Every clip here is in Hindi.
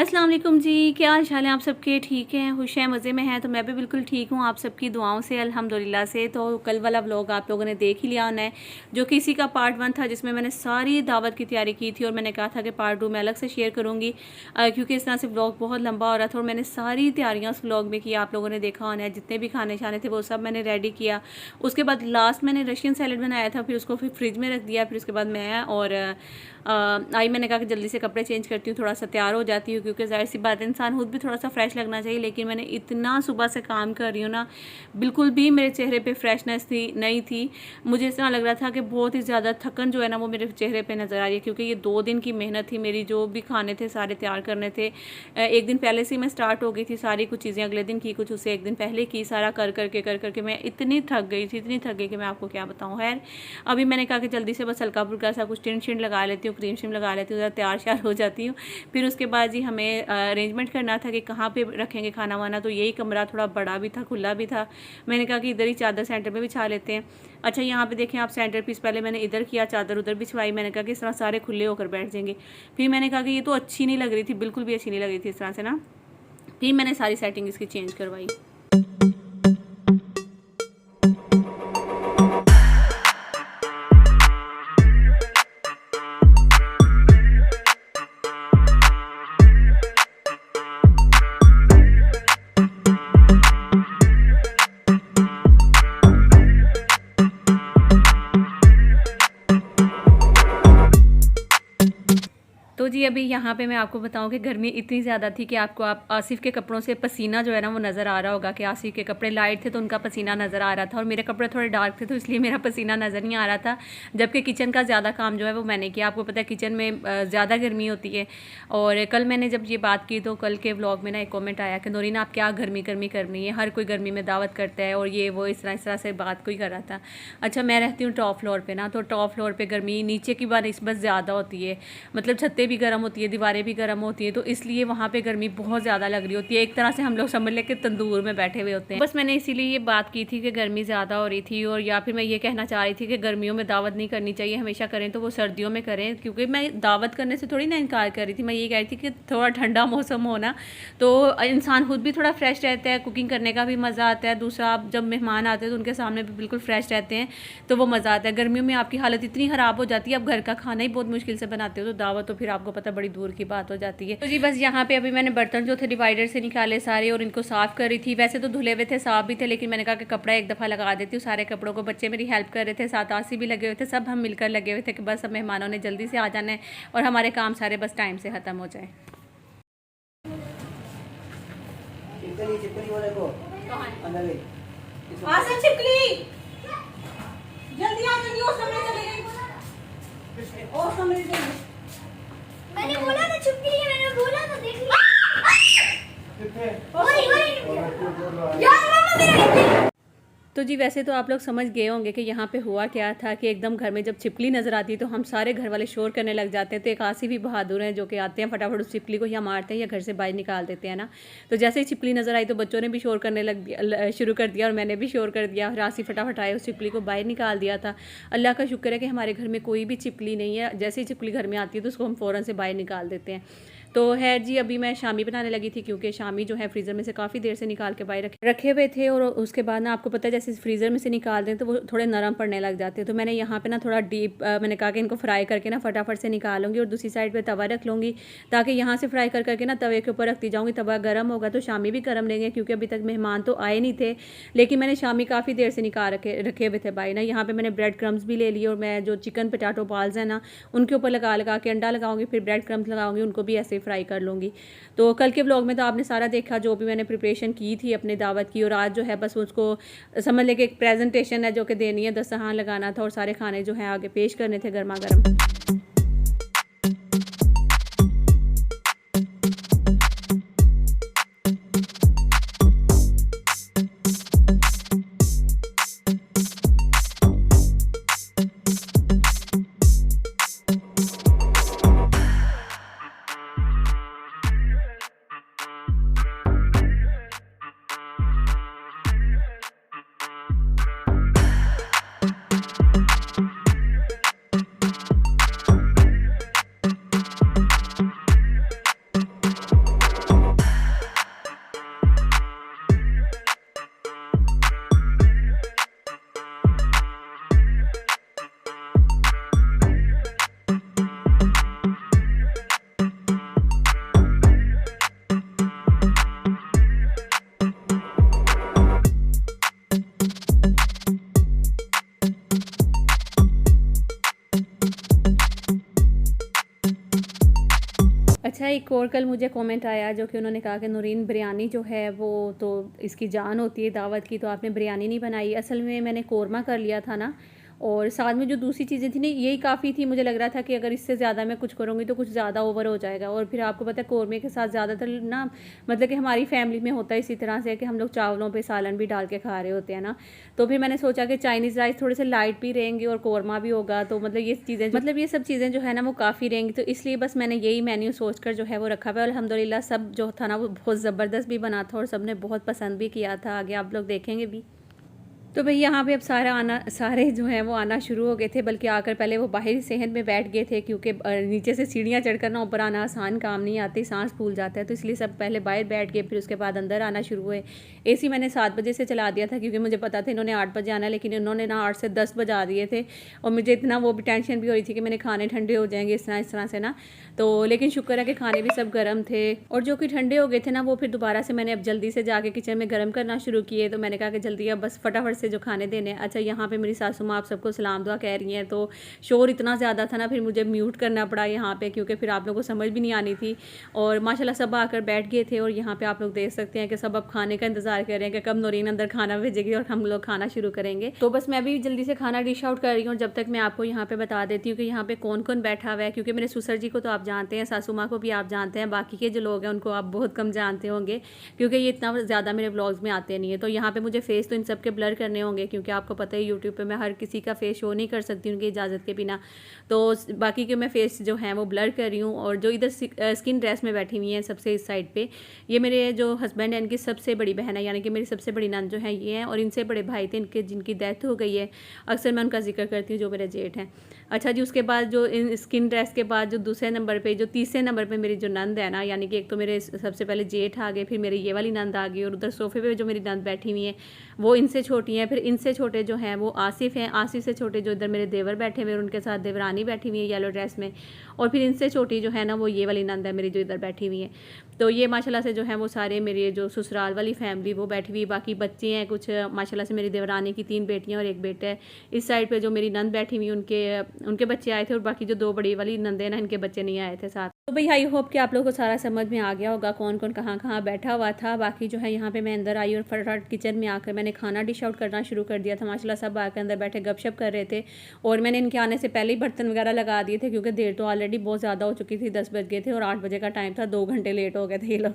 अस्सलाम वालेकुम जी, क्या हाल है आप सबके? ठीक हैं, खुश हैं, मज़े में हैं? तो मैं भी बिल्कुल ठीक हूँ आप सबकी दुआओं से अल्हम्दुलिल्लाह से। तो कल वाला व्लॉग आप लोगों ने देख ही लिया होना है, जो कि इसी का पार्ट 1 था, जिसमें मैंने सारी दावत की तैयारी की थी और मैंने कहा था कि पार्ट 2 मैं अलग से शेयर करूँगी, क्योंकि इस तरह से व्लॉग बहुत लंबा हो रहा था और मैंने सारी तैयारियाँ उस व्लॉग में की। आप लोगों ने देखा होना है, जितने भी खाने शाने थे वो सब मैंने रेडी किया। उसके बाद लास्ट मैंने रशियन सैलेड बनाया था, फिर उसको फिर फ्रिज में रख दिया। फिर उसके बाद मैं और आई, मैंने कहा कि जल्दी से कपड़े चेंज करती हूँ, थोड़ा सा तैयार हो जाती हूँ, क्योंकि ज़ाहिर सी बात है इंसान खुद भी थोड़ा सा फ्रेश लगना चाहिए। लेकिन मैंने इतना सुबह से काम कर रही हूँ ना, बिल्कुल भी मेरे चेहरे पे फ्रेशनेस थी नहीं थी। मुझे इस तरह लग रहा था कि बहुत ही ज़्यादा थकन जो है ना वो मेरे चेहरे पे नज़र आ रही है, क्योंकि ये 2 दिन की मेहनत थी मेरी। जो भी खाने थे सारे तैयार करने थे, एक दिन पहले से मैं स्टार्ट हो गई थी, सारी कुछ चीज़ें अगले दिन की, कुछ उससे एक दिन पहले की, सारा कर करके मैं इतनी थक गई थी, इतनी थक गई कि मैं आपको क्या बताऊँ। खैर, अभी मैंने कहा कि जल्दी से बस हल्का फुल्का सा कुछ टिन शिन लगा लेती हूँ, क्रीम शिम लगा लेती हूँ, ज़रा तैयार श्यार हो जाती हूँ। फिर उसके बाद जी हमें अरेंजमेंट करना था कि कहाँ पे रखेंगे खाना वाना। तो यही कमरा थोड़ा बड़ा भी था, खुला भी था। मैंने कहा कि इधर ही चादर सेंटर में बिछा लेते हैं। अच्छा, यहाँ पे देखें आप, सेंटर पीस पहले मैंने इधर किया, चादर उधर बिछवाई। मैंने कहा कि इस तरह सारे खुले होकर बैठ जाएंगे। फिर मैंने कहा कि ये तो अच्छी नहीं लग रही थी, बिल्कुल भी अच्छी नहीं लग रही थी इस तरह से ना। फिर मैंने सारी सेटिंग इसकी चेंज करवाई। तो जी अभी यहाँ पे मैं आपको बताऊँ कि गर्मी इतनी ज़्यादा थी कि आपको आप आसिफ के कपड़ों से पसीना जो है ना वो नज़र आ रहा होगा, कि आसिफ के कपड़े लाइट थे तो उनका पसीना नज़र आ रहा था, और मेरे कपड़े थोड़े डार्क थे तो इसलिए मेरा पसीना नज़र नहीं आ रहा था। जबकि किचन का ज़्यादा काम जो है वो मैंने किया। आपको पता है किचन में ज़्यादा गर्मी होती है। और कल मैंने जब ये बात की तो कल के व्लॉग में ना एक कॉमेंट आया कि नूरीन आप क्या गर्मी गर्मी कर रही है, हर कोई गर्मी में दावत करता है और ये वो, इस तरह से बात कोई कर रहा था। अच्छा, मैं रहती हूँ टॉप फ्लोर पर ना, तो टॉप फ्लोर पर गर्मी नीचे की नस्बत ज़्यादा होती है, मतलब छतें भी गर्म होती है, दीवारें भी गर्म होती है, तो इसलिए वहाँ पे गर्मी बहुत ज़्यादा लग रही होती है। एक तरह से हम लोग समझ लें कि तंदूर में बैठे हुए होते हैं। बस मैंने इसीलिए ये बात की थी कि गर्मी ज़्यादा हो रही थी, और या फिर मैं ये कहना चाह रही थी कि गर्मियों में दावत नहीं करनी चाहिए, हमेशा करें तो वो सर्दियों में करें। क्योंकि मैं दावत करने से थोड़ी ना इनकार कर रही थी, मैं ये कह रही थी कि थोड़ा ठंडा मौसम हो ना, तो इंसान खुद भी थोड़ा फ्रेश रहता है, कुकिंग करने का भी मज़ा आता है। दूसरा, आप जब मेहमान आते हैं तो उनके सामने भी बिल्कुल फ्रेश रहते हैं, तो वो मज़ा आता है। गर्मियों में आपकी हालत इतनी ख़राब हो जाती है, आप घर का खाना ही बहुत मुश्किल से बनाते हो, तो दावत तो फिर आपको पता बड़ी दूर की बात हो जाती है। तो जी बस यहाँ पे अभी मैंने बर्तन जो थे डिवाइडर से निकाले सारे, और इनको साफ़ कर रही थी। वैसे तो धुले हुए थे, साफ़ भी थे, लेकिन मैंने कहा कि कपड़ा एक दफ़ा लगा देती हूँ सारे कपड़ों को। बच्चे मेरी हेल्प कर रहे थे, साथ आसी भी लगे हुए थे, सब हम मिलकर लगे हुए थे कि बस अब मेहमानों ने जल्दी से आ जाना है और हमारे काम सारे बस टाइम से ख़त्म हो जाए। मैंने बोला था चुप के लिए, मैंने बोला था देख लिया। यार मामा मेरा तो जी वैसे तो आप लोग समझ गए होंगे कि यहाँ पे हुआ क्या था, कि एकदम घर में जब छिपकली नज़र आती है तो हम सारे घर वाले शोर करने लग जाते हैं। तो एक आसिफ भी बहादुर हैं जो कि आते हैं, फटाफट उस छिपकली को या मारते हैं या घर से बाहर निकाल देते हैं ना। तो जैसे ही छिपकली नज़र आई तो बच्चों ने भी शोर करने शुरू कर दिया, और मैंने भी शोर कर दिया, और आसिफ फटाफट आए, उस छिपकली को बाहर निकाल दिया था। अल्लाह का शुक्र है कि हमारे घर में कोई भी छिपकली नहीं है। जैसे ही छिपकली घर में आती है तो उसको हम फ़ौरन से बाहर निकाल देते हैं। तो है जी, अभी मैं शामी बनाने लगी थी, क्योंकि शामी जो है फ्रीज़र में से काफ़ी देर से निकाल के बाहर रखे हुए थे, और उसके बाद ना आपको पता है जैसे फ्रीज़र में से निकाल दें तो वो थोड़े नरम पड़ने लग जाते हैं। तो मैंने यहाँ पे ना थोड़ा डीप, मैंने कहा कि इनको फ्राई करके ना फटाफट से निकालूंगी, और दूसरी साइड पे तवा रख लूँगी, ताकि यहाँ से फ्राई करके ना तवे के ऊपर रखती जाऊँगी। तवा गर्म होगा तो शामी भी गर्म लेंगे, क्योंकि अभी तक मेहमान तो आए नहीं थे, लेकिन मैंने शामी काफ़ी देर से निकाल रखे हुए थे भाई ना। यहाँ पर मैंने ब्रेड क्रम्स भी ले लिए, और मैं जो चिकन पोटैटो बॉल्स हैं ना उनके ऊपर लगा के अंडा लगाऊंगी, फिर ब्रेड क्रम्स लगाऊंगी, उनको भी ऐसे फ्राई कर लूँगी। तो कल के व्लॉग में तो आपने सारा देखा जो भी मैंने प्रिपरेशन की थी अपने दावत की, और आज जो है बस उसको समझ लें कि एक प्रेजेंटेशन है जो कि देनी है, दस्तरखान लगाना था और सारे खाने जो हैं आगे पेश करने थे गर्मा गर्म। अच्छा, एक और कल मुझे कमेंट आया जो कि उन्होंने कहा कि नूरीन बिरयानी जो है वो तो इसकी जान होती है दावत की, तो आपने बिरयानी नहीं बनाई। असल में मैंने कोरमा कर लिया था ना, और साथ में जो दूसरी चीज़ें थी ना यही काफ़ी थी। मुझे लग रहा था कि अगर इससे ज़्यादा मैं कुछ करूँगी तो कुछ ज़्यादा ओवर हो जाएगा। और फिर आपको पता है कोरमे के साथ ज़्यादातर ना, मतलब कि हमारी फैमिली में होता है इसी तरह से कि हम लोग चावलों पे सालन भी डाल के खा रहे होते हैं ना। तो फिर मैंने सोचा कि चाइनीज़ राइस थोड़े से लाइट भी रहेंगे और कोरमा भी होगा, तो मतलब ये चीज़ें, मतलब ये सब चीज़ें जो है ना वो काफ़ी रहेंगी। तो इसलिए बस मैंने यही मेन्यू सोच कर जो है वो रखा हुआ है। अल्हम्दुलिल्लाह सब जो था ना वो बहुत ज़बरदस्त भी बना था और सब ने बहुत पसंद भी किया था। आगे आप लोग देखेंगे भी। तो भई यहाँ पे अब सारे जो हैं वो आना शुरू हो गए थे, बल्कि आकर पहले वो बाहरी सेहन में बैठ गए थे, क्योंकि नीचे से सीढ़ियाँ चढ़कर ना ऊपर आना आसान काम नहीं, आती सांस फूल जाता है। तो इसलिए सब पहले बाहर बैठ गए, फिर उसके बाद अंदर आना शुरू हुए। एसी मैंने 7 बजे से चला दिया था, क्योंकि मुझे पता था इन्होंने 8 बजे आना है, लेकिन इन्होंने ना 8 से 10 बजा दिए थे। और मुझे इतना वो भी टेंशन भी हो रही थी कि मैंने खाने ठंडे हो जाएंगे इस तरह से ना। तो लेकिन शुक्र है कि खाने भी सब गर्म थे, और जो कि ठंडे हो गए थे ना वो फिर दोबारा से मैंने अब जल्दी से जाके किचन में गर्म करना शुरू किए। तो मैंने कहा कि जल्दी अब बस फटाफट से जो खाने देने। अच्छा, यहाँ पे मेरी सासू माँ आप सबको सलाम दुआ कह रही हैं, तो शोर इतना ज़्यादा था ना, फिर मुझे म्यूट करना पड़ा यहाँ पे, क्योंकि फिर आप लोगों को समझ भी नहीं आनी थी। और माशाल्लाह सब आकर बैठ गए थे, और यहाँ पे आप लोग देख सकते हैं कि सब अब खाने का इंतज़ार कर रहे हैं कि कब नूरीन अंदर खाना भेजेगी और हम लोग खाना शुरू करेंगे। तो बस मैं भी जल्दी से खाना डिश आउट कर रही हूँ। जब तक मैं आपको यहाँ पे बता देती हूँ कि यहाँ पे कौन कौन बैठा हुआ है, क्योंकि मेरे ससुर जी को तो आप जानते हैं, सासू माँ को भी आप जानते हैं, बाकी के जो लोग हैं उनको आप बहुत कम जानते होंगे, क्योंकि ये इतना ज़्यादा मेरे व्लॉग्स में आते नहीं है। तो यहाँ पे मुझे फेस तो इन सब के ब्लर करने होंगे, क्योंकि आपको पता है यूट्यूब पे मैं हर किसी का फेस शो नहीं कर सकती उनकी इजाज़त के बिना। तो बाकी के मैं फेस जो हैं वो ब्लर कर रही हूँ। और जो इधर स्किन ड्रेस में बैठी हुई हैं सबसे इस साइड पे, ये मेरे जो हस्बैंड हैं इनकी सबसे बड़ी बहन है, यानी कि मेरी सबसे बड़ी नंद जो है ये हैं। और इनसे बड़े भाई थे इनके, जिनकी डेथ हो गई है। अक्सर मैं उनका जिक्र करती हूँ, जो मेरे जेठ हैं। अच्छा जी, उसके बाद जो इन स्किन ड्रेस के बाद जो दूसरे नंबर पे, जो तीसरे नंबर पे मेरी जो नंद है ना, यानी कि एक तो मेरे सबसे पहले जेठ आ गए, फिर मेरी ये वाली नंद आ गई, और उधर सोफे पे जो मेरी नंद बैठी हुई है वो इनसे छोटी हैं। फिर इनसे छोटे जो हैं वो आसिफ हैं, आसिफ से छोटे जो इधर मेरे देवर बैठे हुए और उनके साथ देवरानी बैठी हुई है येलो ड्रेस में। और फिर इनसे छोटी जो है ना वो ये वाली नंद है मेरी, जो इधर बैठी हुई है। तो ये माशाल्लाह से जो है वो सारे मेरे जो ससुराल वाली फैमिली वो बैठी हुई। बाकी बच्चे हैं कुछ, माशाल्लाह से मेरी देवरानी की 3 बेटियां और 1 बेटा है। इस साइड पे जो मेरी नंद बैठी हुई उनके बच्चे आए थे, और बाकी जो 2 बड़ी वाली नंदे ना इनके बच्चे नहीं आए थे साथ। तो भाई आई होप कि आप लोगों को सारा समझ में आ गया होगा कौन कौन कहाँ कहाँ बैठा हुआ था। बाकी जो है यहाँ पे मैं अंदर आई और फटाफट किचन में आकर मैंने खाना डिश आउट करना शुरू कर दिया था। माशाल्लाह सब आकर अंदर बैठे गपशप कर रहे थे, और मैंने इनके आने से पहले ही बर्तन वगैरह लगा दिए थे, क्योंकि देर तो ऑलरेडी बहुत ज़्यादा हो चुकी थी। 10 बज गए थे और 8 बजे का टाइम था, 2 घंटे लेट हो गए थे ये लोग,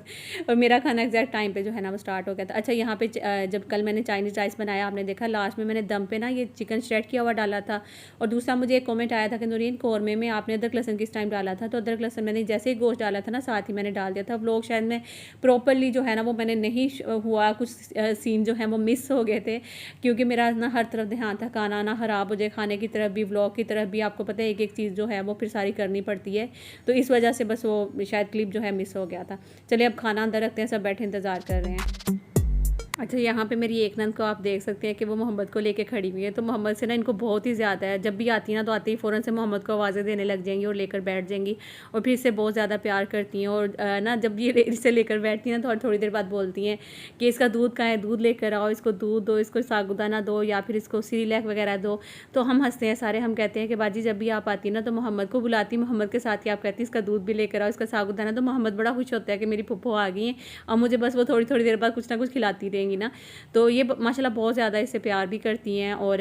और मेरा खाना एग्जैक्ट टाइम पे जो है ना वो स्टार्ट हो गया था। अच्छा, यहाँ पे जब कल मैंने चाइनीज़ राइस बनाया, आपने देखा लास्ट में मैंने दम पे ना ये चिकन श्रेड किया हुआ डाला था। और दूसरा मुझे एक कमेंट आया था कि नूरीन कोरमे में आपने अदरक लहसुन किस टाइम डाला था, तो अदरक लहसुन मैंने जैसे ही गोश्त डाला था ना साथ ही मैंने डाल दिया था। व्लॉग शायद में प्रॉपरली जो है ना वो मैंने नहीं हुआ, कुछ सीन जो है वो मिस हो गए थे, क्योंकि मेरा ना हर तरफ ध्यान था, खाना ना ख़राब हो जाए, खाने की तरफ भी व्लॉग की तरफ भी। आपको पता है एक एक चीज़ जो है वो फिर सारी करनी पड़ती है, तो इस वजह से बस वो शायद क्लिप जो है मिस हो गया था। चलिए अब खाना अंदर रखते हैं, सब बैठे इंतज़ार कर रहे हैं। अच्छा, यहाँ पे मेरी एक नंद को आप देख सकते हैं कि वो मोहम्मद को लेके खड़ी हुई है। तो मोहम्मद से ना इनको बहुत ही ज़्यादा है, जब भी आती है ना तो आती ही फ़ौरन से मोहम्मद को आवाज़ें देने लग जाएंगी और लेकर बैठ जाएंगी, और फिर इससे बहुत ज़्यादा प्यार करती हैं। और ना जब ये इससे लेकर बैठती हैं तो थोड़ी देर बाद बोलती हैं कि इसका दूध कहाँ है, दूध लेकर आओ, इसको दूध दो, इसको साबुदाना दो, या फिर इसको सीरियलैक वगैरह दो। तो हम हंसते हैं सारे, हम कहते हैं कि बाजी जब भी आप आती ना तो मोहम्मद को बुलाती, मोहम्मद के साथ ही आप कहती इसका दूध भी लेकर आओ, इसका साबुदाना। तो मोहम्मद बड़ा खुश होता है कि मेरी फुप्पो आ गई हैं, और मुझे बस वो थोड़ी थोड़ी देर बाद कुछ ना कुछ खिलाती रहेंगी ना। तो ये माशाल्लाह बहुत ज़्यादा इससे प्यार भी करती हैं। और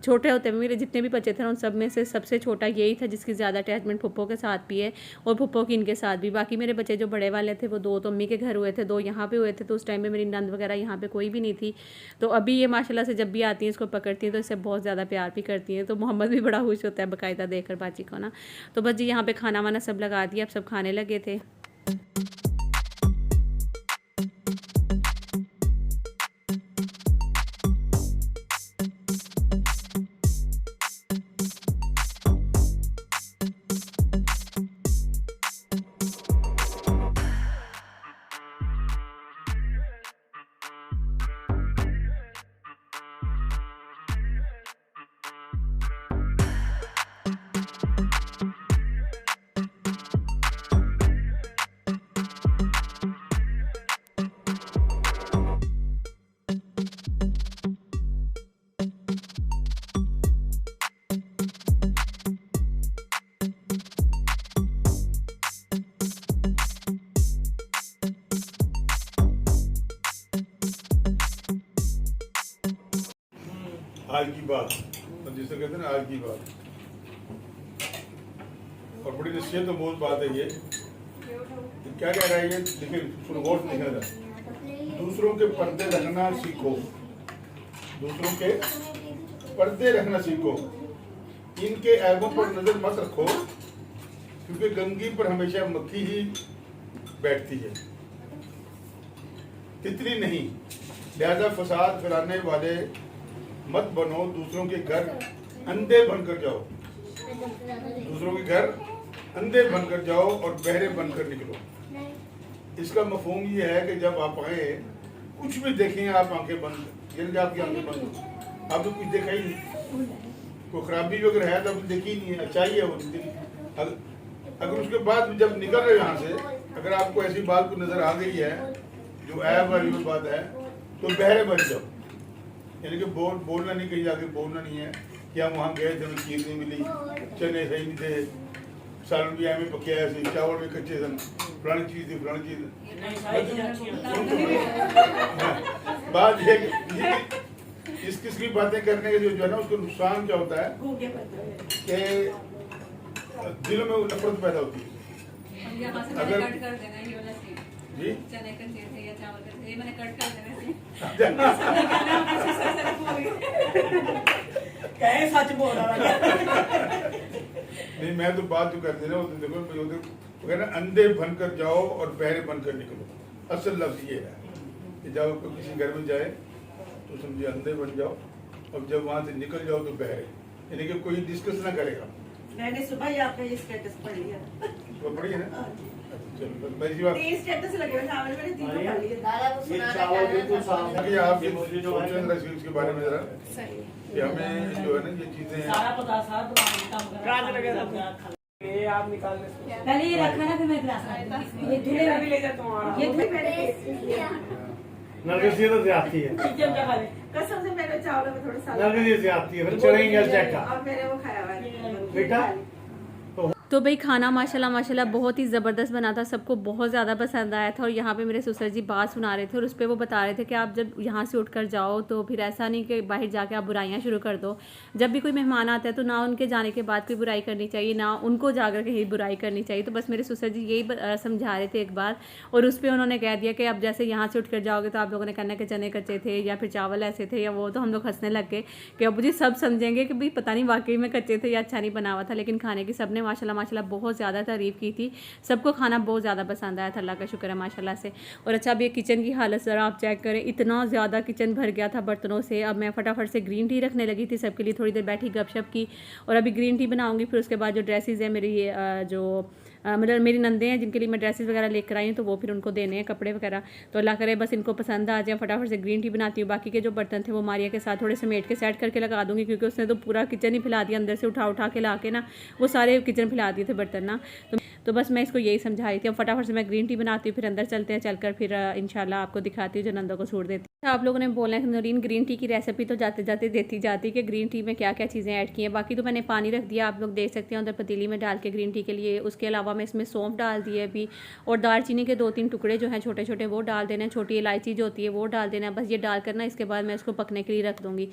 छोटे होते में मेरे जितने भी बच्चे थे उन सब में से सबसे छोटा यही था जिसकी ज़्यादा अटैचमेंट फुप्पो के साथ भी है, और फुप्पो की इनके साथ भी। बाकी मेरे बच्चे जो बड़े वाले थे वो 2 तो अम्मी के घर हुए थे, 2 यहाँ पे हुए थे। तो उस टाइम में मेरी नंद वगैरह यहाँ पे कोई भी नहीं थी। तो अभी ये माशाल्लाह से जब भी आती हैं इसको पकड़ती हैं तो इससे बहुत ज़्यादा प्यार भी करती हैं। तो मोहम्मद भी बड़ा खुश होता है बाकायदा देखकर बाजी को ना। तो बस जी यहाँ पर खाना वाना सब लगा दिया, अब सब खाने लगे थे। बात, तो जिसे कहते हैं ना आज की बात, और बड़ी नसीहत तो बहुत बात है ये। तो क्या कह रहा है ये, देखिए गौर से लिखा था, दूसरों के पर्दे रखना सीखो, दूसरों के पर्दे रखना सीखो, इनके ऐबों पर नजर मत रखो, क्योंकि गंदगी पर हमेशा मक्खी ही बैठती है, तितली नहीं। लिहाजा फसाद फैलाने वाले मत बनो, दूसरों के घर अंधे बनकर जाओ, दूसरों के घर अंधे बनकर जाओ और बहरे बनकर निकलो। इसका मफहूम ये है कि जब आप आए कुछ भी देखें आप आंखें बंद, यानी आपकी आंखें बंद हो, आपने कुछ देखा ही नहीं, कोई खराबी भी अगर है तो आपने देखी ही नहीं है, अच्छाई है वो अगर उसके बाद जब निकल रहे यहाँ से अगर आपको ऐसी बात को नजर आ गई है जो ऐब वाली बात है, तो बहरे बन जाओ, यानी कि बोलना नहीं, कहीं जाके बोलना नहीं है कि हम वहाँ गए थे, हमें चीज नहीं मिली, चने सही नहीं थे, सालन भी हमें पके ऐसे, चावल भी कच्चे सन, फलानी चीज थी फलानी चीज। बात ये इस किस की बातें करने के जो है ना उसको नुकसान क्या होता है कि दिलों में नफरत पैदा होती है। अगर जी चने का थे या चावल का थे, मैंने कट कर देना कहे सच बोल रहा है। नहीं, मैं तो बात जो करते ना देखो कहना अंधे बनकर जाओ और बहरे बनकर निकलो। असल लफ्ज ये है कि जब कोई किसी घर में जाए तो समझिए अंधे बन जाओ और जब वहां से निकल जाओ तो बहरे, यानी कि कोई डिस्कस ना करेगा। मैंने सुबह ही आपका ये स्टेटस पढ़ लिया। तो पढ़ी है ना? चलो मेरी बात ये स्टेटस लगे हुए चावल मैंने तीनों पढ़ लिए। ये चावल बिल्कुल साफ कि आप ये सोचें जरा इसके बारे में जरा कि हमें जो है ना ये चीजें सारा पता सारा काम राज लगे था। ये आप निकाल ले। पहले ये रखा ना, फिर मैं गिलास ये दूल्हे में भी ले जाता हूँ। ये दूल्हे मैंने नरगिस ये तो ज्यादती है। जब जगह ले कसम से मैंने चावल में थोड़ा सा नरगिस ये ज्यादती है, फिर चढ़ेंगे चेक का। अब मैंने वो खाया हुआ है बेटा तो भाई खाना माशाल्लाह माशाल्लाह बहुत ही ज़बरदस्त बना था, सबको बहुत ज़्यादा पसंद आया था। और यहाँ पे मेरे ससुर जी बात सुना रहे थे और उस पर वो बता रहे थे कि आप जब यहाँ से उठकर जाओ तो फिर ऐसा नहीं कि बाहर जाके आप बुराइयाँ शुरू कर दो। जब भी कोई मेहमान आता है तो ना उनके जाने के बाद कोई बुराई करनी चाहिए, ना उनको जाकर कहीं बुराई करनी चाहिए। तो बस मेरे ससुर जी यही समझा रहे थे एक बार, और उस पर उन्होंने कह दिया कि अब जैसे यहाँ से उठकर जाओगे तो आप लोगों ने कहना कि चने कच्चे थे या फिर चावल ऐसे थे या वो, तो हम लोग हंसने लग गए कि अब मुझे सब समझेंगे कि भाई पता नहीं वाकई में कच्चे थे या अच्छा नहीं बना हुआ था। लेकिन खाने की सब ने माशाल्लाह माशाल्लाह बहुत ज़्यादा तारीफ़ की थी, सबको खाना बहुत ज़्यादा पसंद आया था, अल्लाह का शुक्र है माशाल्लाह से। और अच्छा अब ये किचन की हालत ज़रा आप चेक करें, इतना ज़्यादा किचन भर गया था बर्तनों से। अब मैं फटाफट से ग्रीन टी रखने लगी थी सबके लिए, थोड़ी देर बैठी गपशप की और अभी ग्रीन टी बनाऊंगी। फिर उसके बाद जो ड्रेसेस है मेरी जो मतलब मेरी नंदे हैं जिनके लिए मैं ड्रेसेस वगैरह लेकर आई हूँ, तो वो फिर उनको देने हैं कपड़े वगैरह। तो अल्लाह करे बस इनको पसंद आ जाए, फटाफट से ग्रीन टी बनाती हूँ। बाकी के जो बर्तन थे वो मारिया के साथ थोड़े समेट के सेट करके लगा दूँगी, क्योंकि उसने तो पूरा किचन ही फैला दिया, अंदर से उठा उठा के ला के ना वो सारे किचन फैला दिए थे बर्तन ना। तो बस मैं इसको यही समझा रही थी। अब फटाफट से मैं ग्रीन टी बनाती हूँ, फिर अंदर चलते हैं, चलकर फिर इंशाल्लाह आपको दिखाती हूँ जो नंदों को सूट देती है। आप लोगों ने बोला है कि नौरीन ग्रीन टी की रेसिपी तो जाते जाते देती जाती कि ग्रीन टी में क्या क्या चीज़ें ऐड की हैं। बाकी तो मैंने पानी रख दिया, आप लोग देख सकते हैं उधर पतीली में डाल के ग्रीन टी के लिए। उसके अलावा मैं इसमें सौंफ डाल दी है अभी, और दालचीनी के 2-3 टुकड़े जो हैं छोटे छोटे वो डाल देना, छोटी इलायची जो होती है वो डाल देना। बस ये डाल करना, इसके बाद मैं इसको पकने के लिए रख दूँगी।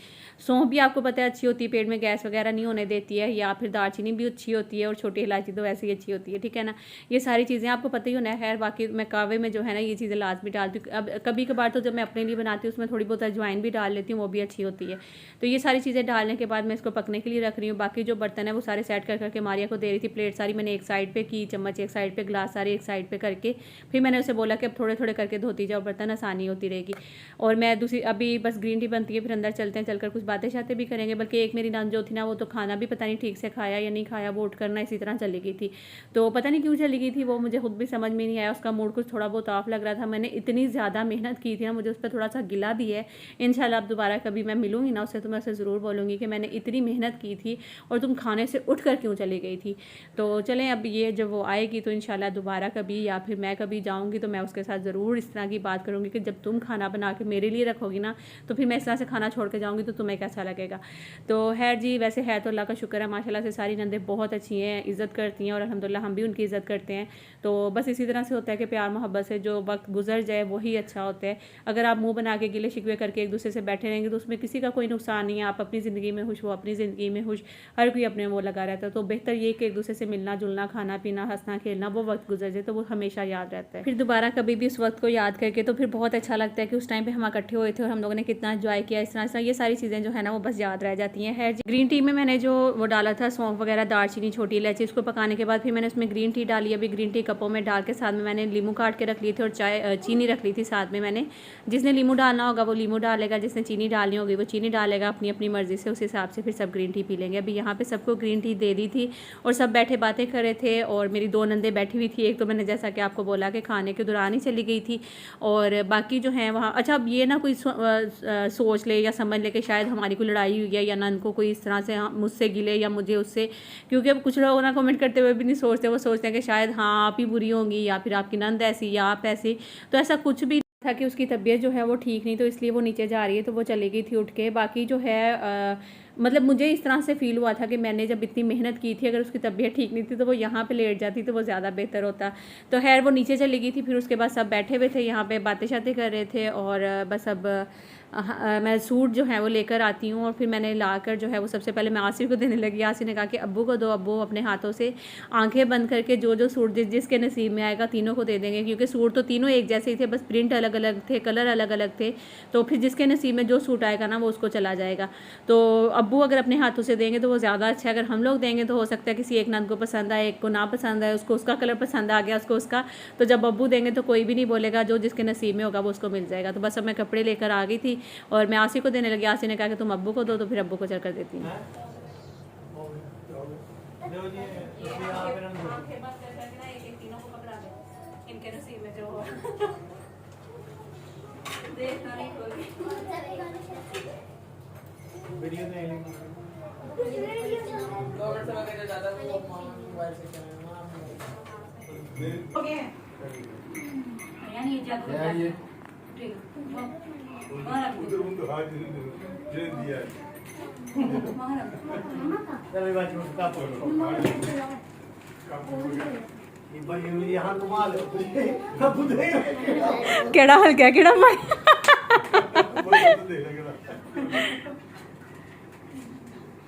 सौंफ भी आपको पता है अच्छी होती है, पेट में गैस वगैरह नहीं होने देती है, या फिर दालचीनी भी अच्छी होती है और छोटी इलायची तो वैसे ही अच्छी होती है, ठीक है ना। ये सारी चीज़ें आपको पता ही होना है। खैर बाकी मैं कावे में जो है ना ये चीज़ें लाजमी डालती हूँ। अब कभी कभार तो जब मैं अपने लिए बनाती हूँ उसमें थोड़ी बहुत अजवाइन भी डाल लेती हूँ, वो भी अच्छी होती है। तो ये सारी चीज़ें डालने के बाद मैं इसको पकने के लिए रख रही हूँ। बाकी जो बर्तन है वो सारे सेट कर करके मारिया को दे रही थी। प्लेट सारी मैंने एक साइड पे की, चम्मच एक साइड पे, ग्लास सारे एक साइड पे करके फिर मैंने उसे बोला कि अब थोड़े थोड़े करके धोती जाओ बर्तन, आसानी होती रहेगी। और मैं दूसरी अभी बस ग्रीन टी बनती है, फिर अंदर चलते हैं, चलकर कुछ बातें शातें भी करेंगे। बल्कि एक मेरी नंद जो थी ना वो तो खाना भी पता नहीं ठीक से खाया या नहीं खाया, वो उठ करना इसी तरह चली गई थी। तो पता नहीं क्यों चली गई थी वो, मुझे खुद भी समझ में नहीं आया। उसका मूड कुछ थोड़ा बहुत ऑफ लग रहा था। मैंने इतनी ज़्यादा मेहनत की थी ना, मुझे उस पर थोड़ा सा गिला भी है। इंशाल्लाह अब दोबारा कभी मैं मिलूंगी ना उससे तो मैं उसे ज़रूर बोलूँगी कि मैंने इतनी मेहनत की थी और तुम खाने से उठ कर क्यों चली गई थी। तो चलें अब ये जब वो आएगी तो इंशाल्लाह दोबारा कभी या फिर मैं कभी जाऊँगी तो मैं उसके साथ ज़रूर इस तरह की बात करूँगी कि जब तुम खाना बना के मेरे लिए रखोगी ना तो फिर मैं इस तरह से खाना छोड़ के जाऊँगी तो तुम्हें कैसा लगेगा। तो खैर जी, वैसे है तो अल्लाह का शुक्र है माशाल्लाह से सारी नंदें बहुत अच्छी हैं, इज़्ज़त करती हैं और अल्हम्दुलिल्लाह हम भी उनकी इज़्ज़त करते हैं। तो बस इसी तरह से होता है कि प्यार मोहब्बत से जो वक्त गुजर जाए वही अच्छा होता है। अगर आप मुँह बना आके गिले शिकवे करके एक दूसरे से बैठे रहेंगे तो उसमें किसी का कोई नुकसान नहीं है। आप अपनी ज़िंदगी में खुश, वो अपनी ज़िंदगी में खुश, हर कोई अपने वो लगा रहता है। तो बेहतर ये कि एक दूसरे से मिलना जुलना, खाना पीना, हंसना खेलना, वो वक्त गुजर जाए तो वो हमेशा याद रहता है। फिर दोबारा कभी भी उस वक्त को याद करके तो फिर बहुत अच्छा लगता है कि उस टाइम पर हम इकट्ठे हुए थे और हम लोगों ने कितना इंजॉय किया। इस तरह ये सारी चीज़ें जो है ना वो बस याद रह जाती हैं। है ग्रीन टी में मैंने जो वो डाला था सौंफ वगैरह, दालचीनी, छोटी इलायची, उसको पकाने के बाद फिर मैंने उसमें ग्रीन टी डाली। अभी ग्रीन टी कपों में डाल के साथ में मैंने लीमू काट के रख लिए थे और चीनी रख ली थी साथ में मैंने। जिसने लीमू डालना होगा वो लीमू डालेगा, जिसने चीनी डालनी होगी वो चीनी डालेगा अपनी अपनी मर्ज़ी से। उस हिसाब से फिर सब ग्रीन टी पी लेंगे। अभी यहाँ पे सबको ग्रीन टी दे दी थी और सब बैठे बातें कर रहे थे और मेरी 2 नंदे बैठी हुई थी। एक तो मैंने जैसा कि आपको बोला कि खाने के दौरान ही चली गई थी और बाकी जो है वहाँ, अच्छा अब ये ना कोई सोच ले या समझ ले कि शायद हमारी कोई लड़ाई हुई है या नंद को कोई इस तरह से मुझसे गिले या मुझे उससे, क्योंकि अब कुछ लोग ना कमेंट करते हुए भी नहीं सोचते, वो सोचते हैं कि शायद हाँ आप ही बुरी होंगी या फिर आपकी नंद ऐसी या आप ऐसी। तो ऐसा कुछ भी था कि उसकी तबीयत जो है वो ठीक नहीं, तो इसलिए वो नीचे जा रही है, तो वो चली गई थी उठ के। बाकी जो है मतलब मुझे इस तरह से फ़ील हुआ था कि मैंने जब इतनी मेहनत की थी, अगर उसकी तबीयत ठीक नहीं थी तो वो यहाँ पे लेट जाती तो वो ज़्यादा बेहतर होता। तो खैर वो नीचे चली गई थी। फिर उसके बाद सब बैठे हुए थे यहाँ पे, बातें शातें कर रहे थे और बस अब मैं सूट जो है वो लेकर आती हूँ और फिर मैंने लाकर जो है वो सबसे पहले मैं आसिफ को देने लगी। आसिफ ने कहा कि अब्बू को दो। अब्बू अपने हाथों से आंखें बंद करके जो जो सूट जिसके नसीब में आएगा तीनों को दे देंगे, क्योंकि सूट तो तीनों एक जैसे ही थे, बस प्रिंट अलग अलग थे, कलर अलग अलग थे। तो फिर जिसके नसीब में जो सूट आएगा ना वो उसको चला जाएगा। तो अब्बू अगर अपने हाथों से देंगे तो वो ज़्यादा अच्छा है। अगर हम लोग देंगे तो हो सकता है किसी एक नंद को पसंद आए, एक को ना पसंद आए, उसको उसका कलर पसंद आ गया, उसको उसका। तो जब अब्बू देंगे तो कोई भी नहीं बोलेगा, जो जिसके नसीब में होगा वो उसको मिल जाएगा। तो बस अब मैं कपड़े लेकर आ गई थी और मैं आसिफ को देने लगी। आसिफ ने कहा कि तुम अब्बू को दो, तो फिर अब्बू को चल कर देती हूँ। वीडियो नहीं लेंगे। उधर उनको हाथ दे दिया है। चलो बात में का ये यहाँ घुमा लो अब दे केड़ा हल क्या केड़ा भाई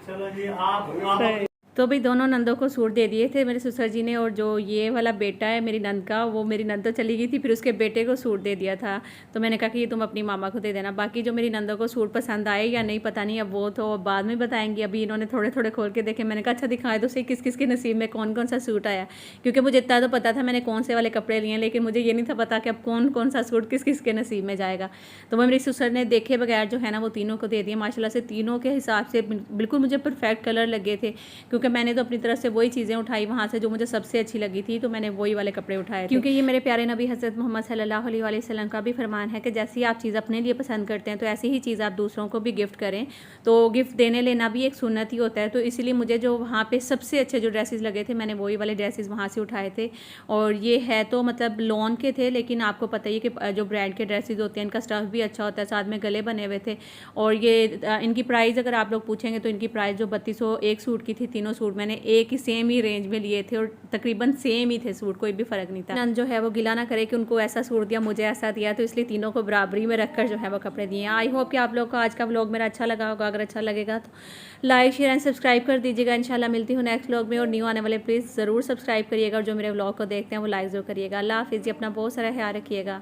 चलो जी आप तो भाई दोनों नंदों को सूट दे दिए थे मेरे ससुर जी ने। और जो ये वाला बेटा है मेरी नंद का, वो मेरी नंद तो चली गई थी, फिर उसके बेटे को सूट दे दिया था। तो मैंने कहा कि ये तुम अपनी मामा को दे देना। बाकी जो मेरी नंदों को सूट पसंद आए या नहीं पता नहीं, अब वो तो बाद में बताएंगी। अभी इन्होंने थोड़े थोड़े खोल के देखे। मैंने कहा अच्छा दिखाए तो सही किस किस के नसीब में कौन कौन सा सूट आया, क्योंकि मुझे इतना तो पता था मैंने कौन से वाले कपड़े लिए, लेकिन मुझे ये नहीं था पता कि अब कौन कौन सा सूट किस किस के नसीब में जाएगा। तो वो मेरी ससुर ने देखे बगैर जो है ना वो तीनों को दे दिया। माशाल्लाह से तीनों के हिसाब से बिल्कुल मुझे परफेक्ट कलर लगे थे, क्योंकि मैंने तो अपनी तरफ से वही चीज़ें उठाई वहाँ से जो मुझे सबसे अच्छी लगी थी, तो मैंने वही वाले कपड़े उठाए। क्योंकि ये मेरे प्यारे नबी हज़रत मोहम्मद सल्लल्लाहु अलैहि वसल्लम का भी फरमान है कि जैसी आप चीज़ अपने लिए पसंद करते हैं तो ऐसी ही चीज़ आप दूसरों को भी गिफ्ट करें। तो गिफ्ट देने लेना भी एक सुन्नत ही होता है। तो इसीलिए मुझे जो वहाँ पे सबसे अच्छे जो ड्रेसेस लगे थे मैंने वही वाले ड्रेसेस वहाँ से उठाए थे। और ये है तो मतलब लॉन के थे, लेकिन आपको पता ही है कि जो ब्रांड के ड्रेसेस होते हैं इनका स्टफ़ भी अच्छा होता है, साथ में गले बने हुए थे। और ये इनकी प्राइस अगर आप लोग पूछेंगे तो इनकी प्राइस जो 3200 एक सूट की थी, तीनों सूट मैंने एक ही सेम ही रेंज में लिए थे और तकरीबन सेम ही थे सूट, कोई भी फ़र्क नहीं था। नंद जो है वो गिला ना करे कि उनको ऐसा सूट दिया मुझे ऐसा दिया, तो इसलिए तीनों को बराबरी में रखकर जो है वो कपड़े दिए। आई होप कि आप लोग को आज का व्लॉग मेरा अच्छा लगा होगा। अगर अच्छा लगेगा तो लाइक शेयर एंड सब्सक्राइब कर दीजिएगा। इंशाल्लाह मिलती हूँ नेक्स्ट व्लॉग में। और न्यू आने वाले प्लीज़ ज़रूर सब्सक्राइब करिएगा और जो मेरे व्लॉग को देखते हैं वो लाइक ज़रूर करिएगा। अल्लाह हाफिज़ जी, अपना बहुत सारा ख्याल रखिएगा।